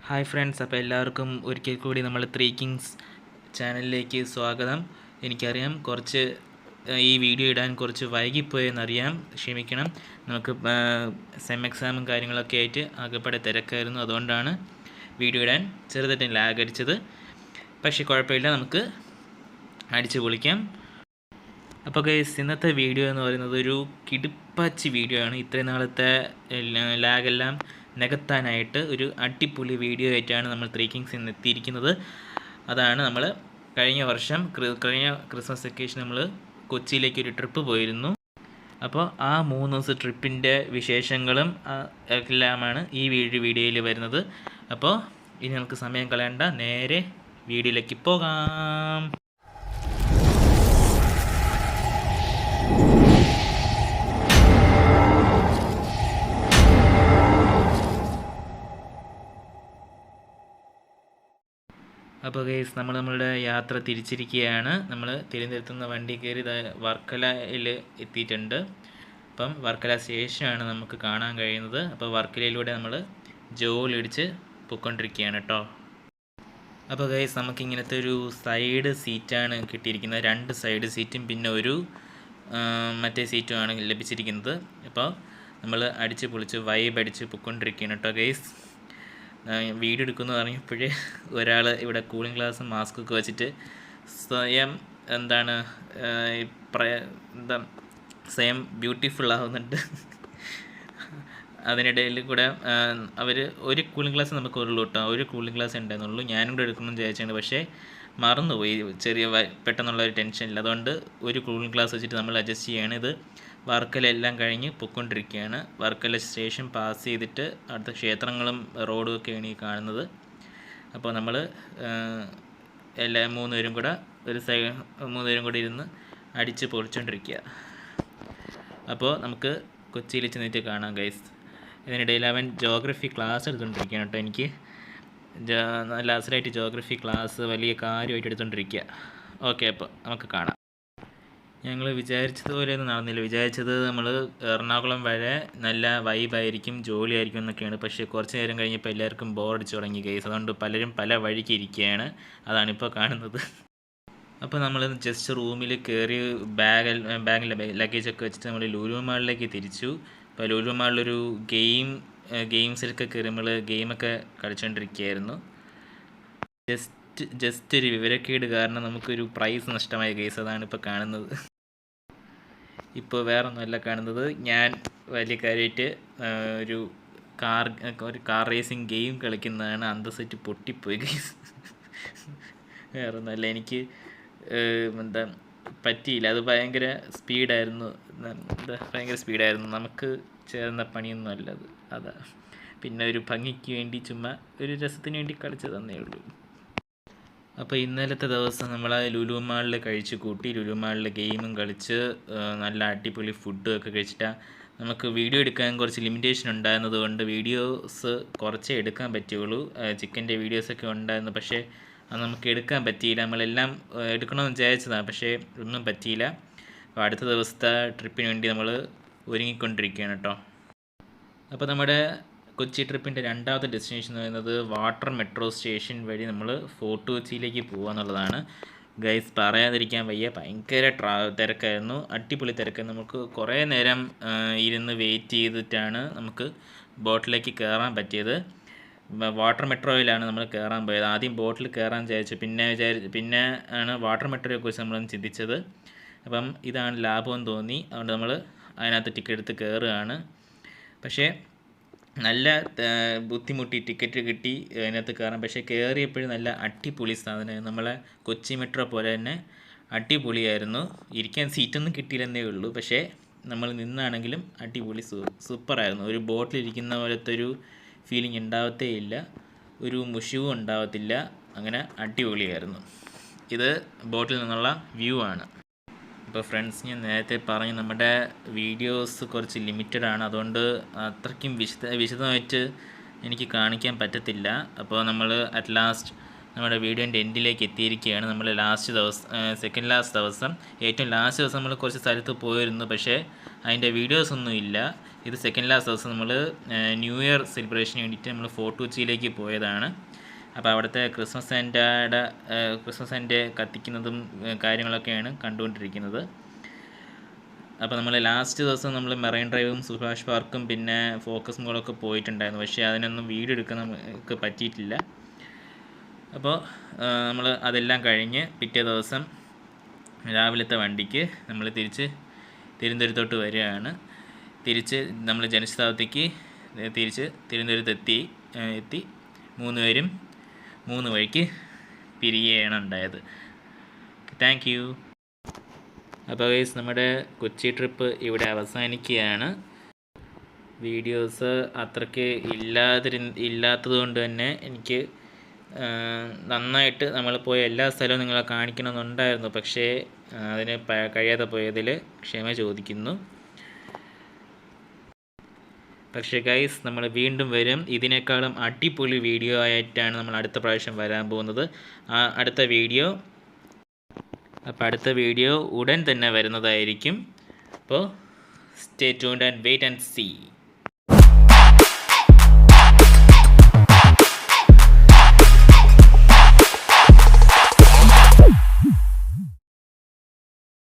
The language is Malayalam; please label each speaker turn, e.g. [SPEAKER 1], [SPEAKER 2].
[SPEAKER 1] ഹായ് ഫ്രണ്ട്സ്, അപ്പോൾ എല്ലാവർക്കും ഒരിക്കൽ കൂടി നമ്മൾ ത്രീ കിങ്സ് ചാനലിലേക്ക് സ്വാഗതം. എനിക്കറിയാം കുറച്ച് ഈ വീഡിയോ ഇടാൻ കുറച്ച് വൈകിപ്പോയെന്നറിയാം, ക്ഷമിക്കണം. നമുക്ക് സെം എക്സാമും കാര്യങ്ങളൊക്കെ ആയിട്ട് ആകെപ്പാടെ തിരക്കായിരുന്നു, അതുകൊണ്ടാണ് വീഡിയോ ഇടാൻ ചെറുതായിട്ട് ലാഗ് അടിച്ചത്. പക്ഷേ കുഴപ്പമില്ല, നമുക്ക് അടിച്ചു പൊളിക്കാം. അപ്പോൾ ഗൈസ്, ഇന്നത്തെ വീഡിയോ എന്ന് പറയുന്നത് ഒരു കിടുപ്പാച്ചി വീഡിയോ ആണ്. ഇത്രയും നാളത്തെ ലാഗെല്ലാം നികത്താനായിട്ട് ഒരു അടിപൊളി വീഡിയോ ആയിട്ടാണ് നമ്മൾ ത്രീ കിങ്സ് ഇന്ന് എത്തിയിരിക്കുന്നത്. അതാണ് നമ്മൾ കഴിഞ്ഞ ക്രിസ്മസ് വെക്കേഷൻ നമ്മൾ കൊച്ചിയിലേക്ക് ഒരു ട്രിപ്പ് പോയിരുന്നു. അപ്പോൾ ആ 3 ദിവസം ട്രിപ്പിൻ്റെ വിശേഷങ്ങളും എല്ലാമാണ് ഈ വീഡിയോയിൽ വരുന്നത്. അപ്പോൾ ഇനി നമുക്ക് സമയം കളയണ്ട, നേരെ വീഡിയോയിലേക്ക് പോകാം. അപ്പോൾ ഗൈസ്, നമ്മളുടെ യാത്ര തിരിച്ചിരിക്കുകയാണ്. നമ്മൾ തിരുവനന്തപുരത്ത് നിന്ന് വണ്ടി കയറി വർക്കലയിൽ എത്തിയിട്ടുണ്ട്. അപ്പം വർക്കല സ്റ്റേഷനാണ് നമുക്ക് കാണാൻ കഴിയുന്നത്. അപ്പോൾ വർക്കലയിലൂടെ നമ്മൾ ജോലി ഇടിച്ച് പൊയ്ക്കൊണ്ടിരിക്കുകയാണ് കേട്ടോ. അപ്പോൾ ഗൈസ്, നമുക്കിങ്ങനത്തെ ഒരു സൈഡ് സീറ്റാണ് കിട്ടിയിരിക്കുന്നത്. 2 സൈഡ് സീറ്റും പിന്നെ ഒരു മറ്റേ സീറ്റുമാണ് ലഭിച്ചിരിക്കുന്നത്. അപ്പോൾ നമ്മൾ അടിച്ച് പൊളിച്ച് വൈബ് അടിച്ച് പൊയ്ക്കൊണ്ടിരിക്കുകയാണ് കേട്ടോ ഗൈസ്. വീഡിയോ എടുക്കുമെന്ന് പറഞ്ഞപ്പോഴേ ഒരാൾ ഇവിടെ കൂളിംഗ് ഗ്ലാസും മാസ്കൊക്കെ വെച്ചിട്ട് സ്വയം സ്വയം ബ്യൂട്ടിഫുൾ ആവുന്നുണ്ട്. അതിനിടയിൽ കൂടെ അവർ ഒരു കൂളിംഗ് ഗ്ലാസ് നമുക്ക് ഉള്ളൂ കേട്ടോ, ഒരു കൂളിംഗ് ഗ്ലാസ് ഉണ്ടായിരുന്നുള്ളൂ. ഞാനും കൂടെ എടുക്കണമെന്ന് വിചാരിച്ചാണ്, പക്ഷേ മറന്നുപോയി, പെട്ടെന്നുള്ള ഒരു ടെൻഷനില്ല. അതുകൊണ്ട് ഒരു കൂളിംഗ് ഗ്ലാസ് വെച്ചിട്ട് നമ്മൾ അഡ്ജസ്റ്റ് ചെയ്യുകയാണ്. ഇത് വർക്കലെല്ലാം കഴിഞ്ഞ് പൊയ്ക്കൊണ്ടിരിക്കുകയാണ്. വർക്കല സ്റ്റേഷൻ പാസ് ചെയ്തിട്ട് അടുത്ത ക്ഷേത്രങ്ങളും റോഡും ഒക്കെയാണ് ഈ കാണുന്നത്. അപ്പോൾ നമ്മൾ മൂന്ന് പേരും കൂടെ ഇരുന്ന് അടിച്ച് പൊളിച്ചുകൊണ്ടിരിക്കുക. അപ്പോൾ നമുക്ക് കൊച്ചിയിൽ ചെന്നിട്ട് കാണാം ഗൈസ്. ഇതിനിടയിൽ അവൻ ജോഗ്രഫി ക്ലാസ് എടുത്തുകൊണ്ടിരിക്കുകയാണ് കേട്ടോ. എനിക്ക് നല്ല അസലായിട്ട് ജോഗ്രഫി ക്ലാസ് വലിയ കാര്യമായിട്ട് എടുത്തുകൊണ്ടിരിക്കുക. ഓക്കെ, അപ്പോൾ നമുക്ക് കാണാം. ഞങ്ങൾ വിചാരിച്ചതുപോലെയൊന്നും നടന്നില്ല. വിചാരിച്ചത് നമ്മൾ എറണാകുളം വരെ നല്ല വൈബായിരിക്കും, ജോലിയായിരിക്കും എന്നൊക്കെയാണ്. പക്ഷേ കുറച്ച് നേരം കഴിഞ്ഞപ്പോൾ എല്ലാവർക്കും ബോറടിച്ച് തുടങ്ങി ഗൈസ്. അതുകൊണ്ട് പലരും പല വഴിക്ക് ഇരിക്കുകയാണ്. അതാണിപ്പോൾ കാണുന്നത്. അപ്പോൾ നമ്മൾ ജസ്റ്റ് റൂമിൽ കയറി ബാഗിലെ ലഗേജൊക്കെ വെച്ചിട്ട് നമ്മൾ ലുലു മാളിലേക്ക് തിരിച്ചു. അപ്പോൾ ലുലു മാളിലൊരു ഗെയിംസിലൊക്കെ കയറി നമ്മൾ ഗെയിമൊക്കെ കളിച്ചുകൊണ്ടിരിക്കുകയായിരുന്നു. ജസ്റ്റ് ഒരു വിവരക്കേട് കാരണം നമുക്കൊരു പ്രൈസ് നഷ്ടമായ കേസ്, അതാണ് ഇപ്പോൾ കാണുന്നത്. ഇപ്പോൾ വേറെ ഒന്നുമല്ല കാണുന്നത്, ഞാൻ വലിയ കാര്യമായിട്ട് ഒരു കാർ റേസിങ് ഗെയിം കളിക്കുന്നതാണ്. അന്തസ്സെറ്റ് പൊട്ടിപ്പോയി കേസ്. വേറെ ഒന്നുമല്ല, എനിക്ക് പറ്റിയില്ല. അത് ഭയങ്കര സ്പീഡായിരുന്നു, നമുക്ക് ചേർന്ന പണിയൊന്നും അല്ലത്. അതാ പിന്നെ ഒരു ഭംഗിക്ക് വേണ്ടി, ചുമ്മാ ഒരു രസത്തിന് വേണ്ടി കളിച്ചതന്നേ ഉള്ളൂ. അപ്പോൾ ഇന്നലത്തെ ദിവസം നമ്മൾ ലുലു മാളിൽ കഴിച്ച് കൂട്ടി. ലുലു മാളിൽ ഗെയിമും കളിച്ച് നല്ല അടിപൊളി ഫുഡും ഒക്കെ കഴിച്ചിട്ടാണ്. നമുക്ക് വീഡിയോ എടുക്കാൻ കുറച്ച് ലിമിറ്റേഷൻ ഉണ്ടായിരുന്നത് കൊണ്ട് വീഡിയോസ് കുറച്ചേ എടുക്കാൻ പറ്റുള്ളൂ. ചിക്കൻ്റെ വീഡിയോസൊക്കെ ഉണ്ടായിരുന്നു, പക്ഷേ അത് നമുക്ക് എടുക്കാൻ പറ്റിയില്ല. നമ്മളെല്ലാം എടുക്കണമെന്ന് വിചാരിച്ചതാണ്, പക്ഷേ ഒന്നും പറ്റിയില്ല. അപ്പോൾ അടുത്ത ദിവസത്തെ ട്രിപ്പിന് വേണ്ടി നമ്മൾ ഒരുങ്ങിക്കൊണ്ടിരിക്കുകയാണ് കേട്ടോ. അപ്പോൾ നമ്മുടെ കൊച്ചി ട്രിപ്പിൻ്റെ രണ്ടാമത്തെ ഡെസ്റ്റിനേഷൻ എന്ന് പറയുന്നത് വാട്ടർ മെട്രോ സ്റ്റേഷൻ വഴി നമ്മൾ ഫോർട്ട് കൊച്ചിയിലേക്ക് പോകുക എന്നുള്ളതാണ്. ഗൈസ്, പറയാതിരിക്കാൻ വയ്യ, ഭയങ്കര തിരക്കായിരുന്നു, അടിപൊളി തിരക്കായിരുന്നു. നമുക്ക് കുറേ നേരം ഇരുന്ന് വെയിറ്റ് ചെയ്തിട്ടാണ് നമുക്ക് ബോട്ടിലേക്ക് കയറാൻ പറ്റിയത്. വാട്ടർ മെട്രോയിലാണ് നമ്മൾ കയറാൻ പോയത്. ആദ്യം ബോട്ടിൽ കയറാൻ വിചാരിച്ചു, പിന്നെ ആണ് വാട്ടർ മെട്രോയെക്കുറിച്ച് നമ്മളൊന്ന് ചിന്തിച്ചത്. അപ്പം ഇതാണ് ലാഭമെന്ന് തോന്നി, അതുകൊണ്ട് നമ്മൾ അതിനകത്ത് ടിക്കറ്റ് എടുത്ത് കയറുകയാണ്. പക്ഷേ നല്ല ബുദ്ധിമുട്ടി ടിക്കറ്റ് കിട്ടി അതിനകത്ത് കയറാൻ. പക്ഷേ കയറിയപ്പോഴും നല്ല അടിപൊളി സാധനം, നമ്മളെ കൊച്ചി മെട്രോ പോലെ തന്നെ അടിപൊളിയായിരുന്നു. ഇരിക്കാൻ സീറ്റൊന്നും കിട്ടിയില്ലെന്നേ ഉള്ളൂ, പക്ഷേ നമ്മൾ നിന്നാണെങ്കിലും അടിപൊളി സൂപ്പറായിരുന്നു. ഒരു ബോട്ടിലിരിക്കുന്ന പോലത്തെ ഒരു ഫീലിംഗ് ഉണ്ടാവത്തേ ഇല്ല, ഒരു മുഷിവും ഉണ്ടാവത്തില്ല, അങ്ങനെ അടിപൊളിയായിരുന്നു. ഇത് ബോട്ടിൽ നിന്നുള്ള വ്യൂ ആണ്. അപ്പോൾ ഫ്രണ്ട്സ്, ഞാൻ നേരത്തെ പറഞ്ഞു നമ്മുടെ വീഡിയോസ് കുറച്ച് ലിമിറ്റഡാണ്, അതുകൊണ്ട് അത്രയ്ക്കും വിശദമായിട്ട് എനിക്ക് കാണിക്കാൻ പറ്റത്തില്ല. അപ്പോൾ നമ്മൾ അറ്റ് ലാസ്റ്റ് നമ്മുടെ വീഡിയോൻ്റെ എൻഡിലേക്ക് എത്തിയിരിക്കുകയാണ്. നമ്മൾ സെക്കൻഡ് ലാസ്റ്റ് ദിവസം ഏറ്റവും ലാസ്റ്റ് ദിവസം നമ്മൾ കുറച്ച് സ്ഥലത്ത് പോയിരുന്നു, പക്ഷേ അതിൻ്റെ വീഡിയോസൊന്നും ഇല്ല. ഇത് സെക്കൻഡ് ലാസ്റ്റ് ദിവസം നമ്മൾ ന്യൂ ഇയർ സെലിബ്രേഷന് വേണ്ടിയിട്ട് നമ്മൾ ഫോർട്ട് കൊച്ചിയിലേക്ക് പോയതാണ്. അപ്പോൾ അവിടുത്തെ ക്രിസ്മസ് എൻ്റെ കത്തിക്കുന്നതും കാര്യങ്ങളൊക്കെയാണ് കണ്ടുകൊണ്ടിരിക്കുന്നത്. അപ്പോൾ നമ്മൾ ലാസ്റ്റ് ദിവസം നമ്മൾ മെറൈൻ ഡ്രൈവും സുഭാഷ് പാർക്കും പിന്നെ ഫോക്കസ് മോളൊക്കെ പോയിട്ടുണ്ടായിരുന്നു. പക്ഷേ അതിനൊന്നും വീഡിയോ എടുക്കാൻ നമുക്ക് പറ്റിയിട്ടില്ല. അപ്പോൾ നമ്മൾ അതെല്ലാം കഴിഞ്ഞ് പിറ്റേ ദിവസം രാവിലത്തെ വണ്ടിക്ക് നമ്മൾ തിരിച്ച് തിരുവനന്തപുരത്തോട്ട് വരികയാണ്. തിരിച്ച് നമ്മൾ ജനശതാബ്ദിക്ക് തിരിച്ച് തിരുവനന്തപുരത്ത് എത്തി 3 പേരും 3 വഴിക്ക് പിരിയുകയാണ് ഉണ്ടായത്. Thank you. അപ്പോൾ ഗൈസ് നമ്മുടെ കൊച്ചി ട്രിപ്പ് ഇവിടെ അവസാനിക്കുകയാണ്. വീഡിയോസ് അത്രയ്ക്ക് ഇല്ലാത്തത് കൊണ്ട് തന്നെ എനിക്ക് നന്നായിട്ട് നമ്മൾ പോയ എല്ലാ സ്ഥലവും നിങ്ങളെ കാണിക്കണമെന്നുണ്ടായിരുന്നു. പക്ഷേ അതിന് കഴിയാതെ പോയതിൽ ക്ഷമ ചോദിക്കുന്നു. പക്ഷേ ഗൈസ് നമ്മൾ വീണ്ടും വരും. ഇതിനേക്കാളും അടിപൊളി വീഡിയോ ആയിട്ടാണ് നമ്മൾ അടുത്ത പ്രാവശ്യം വരാൻ പോകുന്നത്. അടുത്ത വീഡിയോ ഉടൻ തന്നെ വരുന്നതായിരിക്കും. അപ്പോൾ stay tuned and wait and see.